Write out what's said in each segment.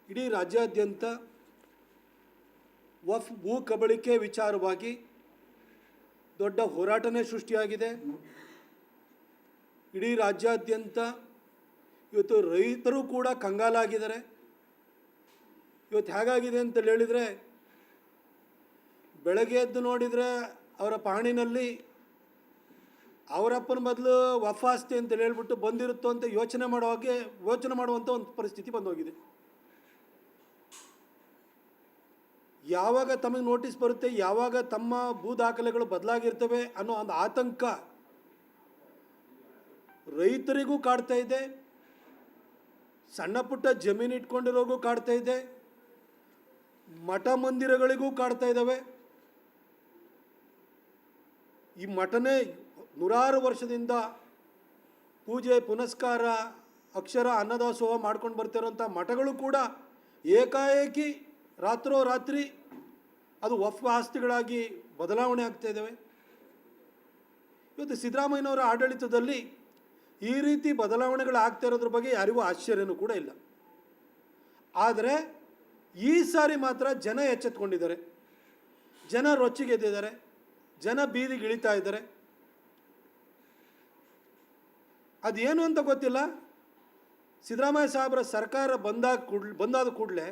ಇಡೀ ರಾಜ್ಯಾದ್ಯಂತ ವಫ್ ಭೂ ಕಬಳಿಕೆ ವಿಚಾರವಾಗಿ ದೊಡ್ಡ ಹೋರಾಟನೇ ಸೃಷ್ಟಿಯಾಗಿದೆ. ಇಡೀ ರಾಜ್ಯಾದ್ಯಂತ ಇವತ್ತು ರೈತರು ಕೂಡ ಕಂಗಾಲಾಗಿದ್ದಾರೆ. ಇವತ್ತು ಹೇಗಾಗಿದೆ ಅಂತ ಹೇಳಿದರೆ, ಬೆಳಗ್ಗೆ ಎದ್ದು ನೋಡಿದರೆ ಅವರ ಪಹಣಿನಲ್ಲಿ ಅವರಪ್ಪನ ಬದಲು ವಫ್ ಆಸ್ತಿ ಅಂತ ಹೇಳ್ಬಿಟ್ಟು ಬಂದಿರುತ್ತೋ ಅಂತ ಯೋಚನೆ ಮಾಡುವಂಥ ಒಂದು ಪರಿಸ್ಥಿತಿ ಬಂದೋಗಿದೆ. ಯಾವಾಗ ತಮಗೆ ನೋಟಿಸ್ ಬರುತ್ತೆ, ಯಾವಾಗ ತಮ್ಮ ಭೂ ದಾಖಲೆಗಳು ಬದಲಾಗಿರ್ತವೆ ಅನ್ನೋ ಒಂದು ಆತಂಕ ರೈತರಿಗೂ ಕಾಡ್ತಾ ಇದೆ, ಸಣ್ಣ ಪುಟ್ಟ ಜಮೀನು ಇಟ್ಕೊಂಡಿರೋರಿಗೂ ಕಾಡ್ತಾ ಇದೆ, ಮಠ ಮಂದಿರಗಳಿಗೂ ಕಾಡ್ತಾ ಇದ್ದಾವೆ. ಈ ಮಠನೇ ನೂರಾರು ವರ್ಷದಿಂದ ಪೂಜೆ ಪುನಸ್ಕಾರ ಅಕ್ಷರ ಅನ್ನದಾಸೋಹ ಮಾಡ್ಕೊಂಡು ಬರ್ತಿರೋಂಥ ಮಠಗಳು ಕೂಡ ಏಕಾಏಕಿ ರಾತ್ರೋರಾತ್ರಿ ಅದು ವಫ್ ಆಸ್ತಿಗಳಾಗಿ ಬದಲಾವಣೆ ಆಗ್ತಾ ಇದ್ದಾವೆ. ಇವತ್ತು ಸಿದ್ದರಾಮಯ್ಯನವರ ಆಡಳಿತದಲ್ಲಿ ಈ ರೀತಿ ಬದಲಾವಣೆಗಳು ಆಗ್ತಾ ಇರೋದ್ರ ಬಗ್ಗೆ ಯಾರಿಗೂ ಆಶ್ಚರ್ಯನೂ ಕೂಡ ಇಲ್ಲ. ಆದರೆ ಈ ಸಾರಿ ಮಾತ್ರ ಜನ ಎಚ್ಚೆತ್ಕೊಂಡಿದ್ದಾರೆ, ಜನ ರೊಚ್ಚಿಗೆದ್ದಿದ್ದಾರೆ, ಜನ ಬೀದಿಗಿಳಿತಾ ಇದ್ದಾರೆ. ಅದೇನು ಅಂತ ಗೊತ್ತಿಲ್ಲ. ಸಿದ್ದರಾಮಯ್ಯ ಸಾಹೇಬರ ಸರ್ಕಾರ ಬಂದಾದ ಕೂಡಲೇ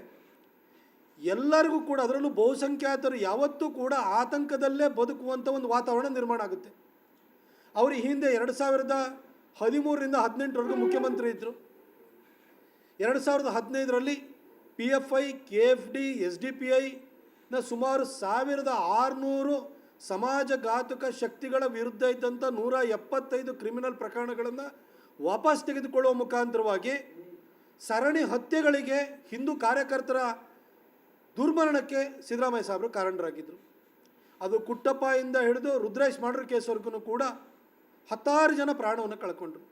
ಎಲ್ಲರಿಗೂ ಕೂಡ, ಅದರಲ್ಲೂ ಬಹುಸಂಖ್ಯಾತರು ಯಾವತ್ತೂ ಕೂಡ ಆತಂಕದಲ್ಲೇ ಬದುಕುವಂಥ ಒಂದು ವಾತಾವರಣ ನಿರ್ಮಾಣ ಆಗುತ್ತೆ. ಅವರು ಹಿಂದೆ 2013ರಿಂದ 18ರವರೆಗೂ ಮುಖ್ಯಮಂತ್ರಿ ಇದ್ದರು. 2015ರಲ್ಲಿ PFI, KFD, SDPIನ ಸುಮಾರು 1600 ಸಮಾಜಘಾತುಕ ಶಕ್ತಿಗಳ ವಿರುದ್ಧ ಇದ್ದಂಥ 175 ಕ್ರಿಮಿನಲ್ ಪ್ರಕರಣಗಳನ್ನು ವಾಪಸ್ ತೆಗೆದುಕೊಳ್ಳುವ ಮುಖಾಂತರವಾಗಿ ಸರಣಿ ಹತ್ಯೆಗಳಿಗೆ, ಹಿಂದೂ ಕಾರ್ಯಕರ್ತರ ದುರ್ಮರಣಕ್ಕೆ ಸಿದ್ದರಾಮಯ್ಯ ಸಾಹೇಬರು ಕಾರಣರಾಗಿದ್ದರು. ಅದು ಕುಟ್ಟಪ್ಪ ಇಂದ ಹಿಡಿದು ರುದ್ರೇಶ್ ಮರ್ಡರ್ ಕೇಸ್ವರೆಗೂ ಕೂಡ 10 ಜನ ಪ್ರಾಣವನ್ನು ಕಳ್ಕೊಂಡ್ರು.